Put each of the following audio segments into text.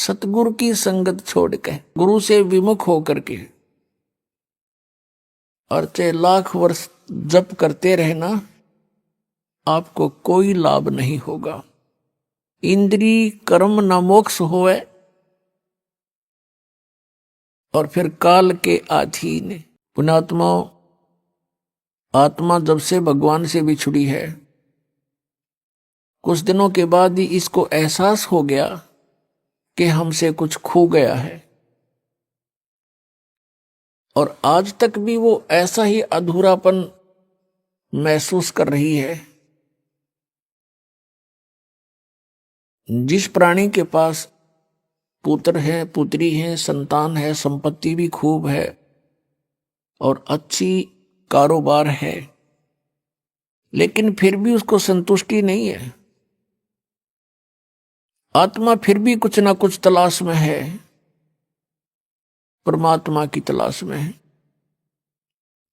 सतगुरु की संगत छोड़ के, गुरु से विमुख होकर के, और चाहे लाख वर्ष जप करते रहना, आपको कोई लाभ नहीं होगा। इंद्री कर्म न मोक्ष होए, और फिर काल के अधीन। पुण्यात्मा, आत्मा जब से भगवान से बिछुड़ी है, कुछ दिनों के बाद ही इसको एहसास हो गया कि हमसे कुछ खो गया है, और आज तक भी वो ऐसा ही अधूरापन महसूस कर रही है। जिस प्राणी के पास पुत्र है, पुत्री है, संतान है, संपत्ति भी खूब है और अच्छी कारोबार है, लेकिन फिर भी उसको संतुष्टि नहीं है, आत्मा फिर भी कुछ ना कुछ तलाश में है, परमात्मा की तलाश में है।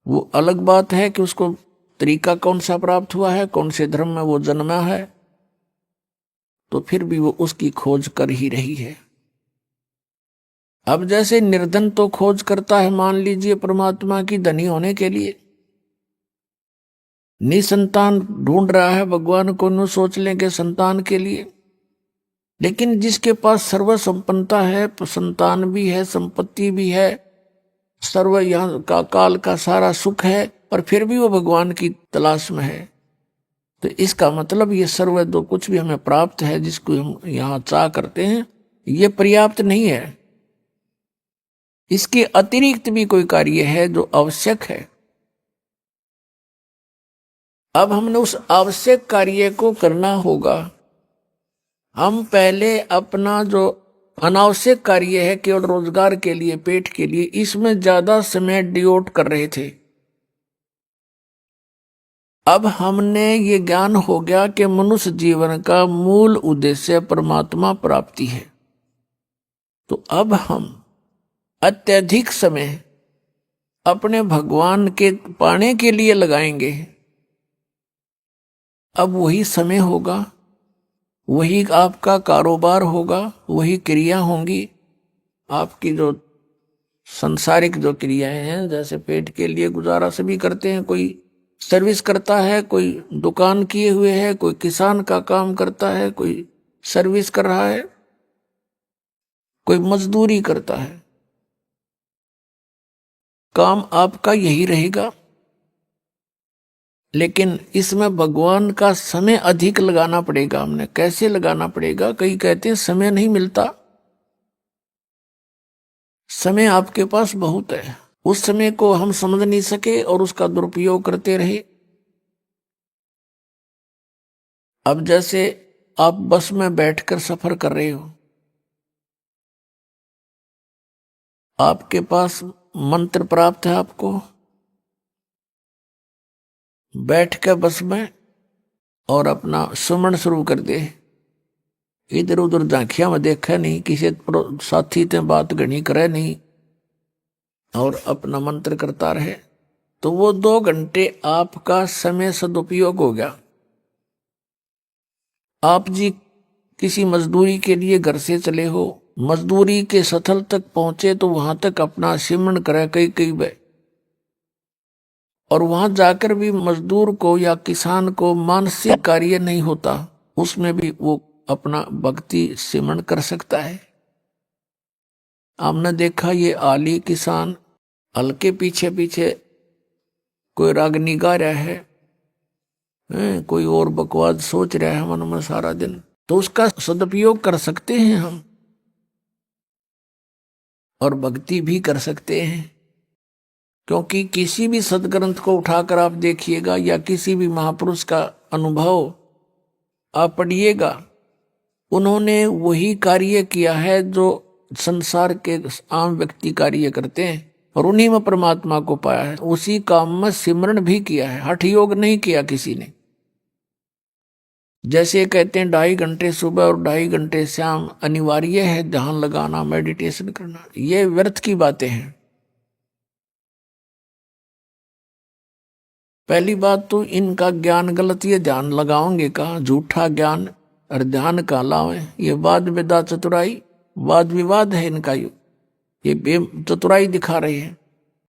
वो अलग बात है कि उसको तरीका कौन सा प्राप्त हुआ है, कौन से धर्म में वो जन्मा है, तो फिर भी वो उसकी खोज कर ही रही है। अब जैसे निर्धन तो खोज करता है, मान लीजिए परमात्मा की धनी होने के लिए, निसंतान ढूंढ रहा है भगवान को, न सोच लें कि संतान के लिए। लेकिन जिसके पास सर्व संपन्नता है, संतान भी है, संपत्ति भी है, सर्व यहाँ का काल का सारा सुख है, और फिर भी वो भगवान की तलाश में है, तो इसका मतलब ये सर्व जो कुछ भी हमें प्राप्त है, जिसको हम यहाँ चाह करते हैं, ये पर्याप्त नहीं है। इसके अतिरिक्त भी कोई कार्य है जो आवश्यक है। अब हमने उस आवश्यक कार्य को करना होगा। हम पहले अपना जो अनावश्यक कार्य है, केवल रोजगार के लिए, पेट के लिए, इसमें ज्यादा समय डिवोट कर रहे थे। अब हमने ये ज्ञान हो गया कि मनुष्य जीवन का मूल उद्देश्य परमात्मा प्राप्ति है, तो अब हम अत्यधिक समय अपने भगवान के पाने के लिए लगाएंगे। अब वही समय होगा, वही आपका कारोबार होगा, वही क्रिया होंगी। आपकी जो सांसारिक जो क्रियाएं हैं, जैसे पेट के लिए गुजारा सभी करते हैं, कोई सर्विस करता है, कोई दुकान किए हुए है, कोई किसान का काम करता है, कोई सर्विस कर रहा है, कोई मजदूरी करता है, काम आपका यही रहेगा। लेकिन इसमें भगवान का समय अधिक लगाना पड़ेगा। हमने कैसे लगाना पड़ेगा? कई कहते हैं समय नहीं मिलता। समय आपके पास बहुत है, उस समय को हम समझ नहीं सके और उसका दुरुपयोग करते रहे। अब जैसे आप बस में बैठकर सफर कर रहे हो, आपके पास मंत्र प्राप्त है, आपको बैठ के बस में और अपना सुमन शुरू कर दे। इधर उधर झांकिया में देखा नहीं, किसी साथी ते बात गणी करे नहीं, और अपना मंत्र करता रहे, तो वो 2 घंटे आपका समय सदुपयोग हो गया। आप जी किसी मजदूरी के लिए घर से चले हो, मजदूरी के स्थल तक पहुंचे, तो वहां तक अपना सिमरण करे कई कई बार, और वहां जाकर भी मजदूर को या किसान को मानसिक कार्य नहीं होता, उसमें भी वो अपना भक्ति सिमरण कर सकता है। हमने देखा ये आली किसान हल के पीछे पीछे कोई रागनी गा रहा है, कोई और बकवास सोच रहा है मन में सारा दिन, तो उसका सदुपयोग कर सकते हैं हम, और भक्ति भी कर सकते हैं। क्योंकि किसी भी सदग्रंथ को उठाकर आप देखिएगा, या किसी भी महापुरुष का अनुभव आप पढ़िएगा, उन्होंने वही कार्य किया है जो संसार के आम व्यक्ति कार्य करते हैं, और उन्हीं में परमात्मा को पाया है। उसी काम में सिमरण भी किया है, हठ योग नहीं किया किसी ने। जैसे कहते हैं 2.5 घंटे सुबह और 2.5 घंटे शाम अनिवार्य है ध्यान लगाना, मेडिटेशन करना, ये व्यर्थ की बातें हैं। पहली बात तो इनका ज्ञान गलत, ये ध्यान लगाओगे कहाँ, झूठा ज्ञान और ध्यान का लावे, ये बाद विदा चतुराई, वाद विवाद है इनका। ये चतुराई दिखा रहे हैं।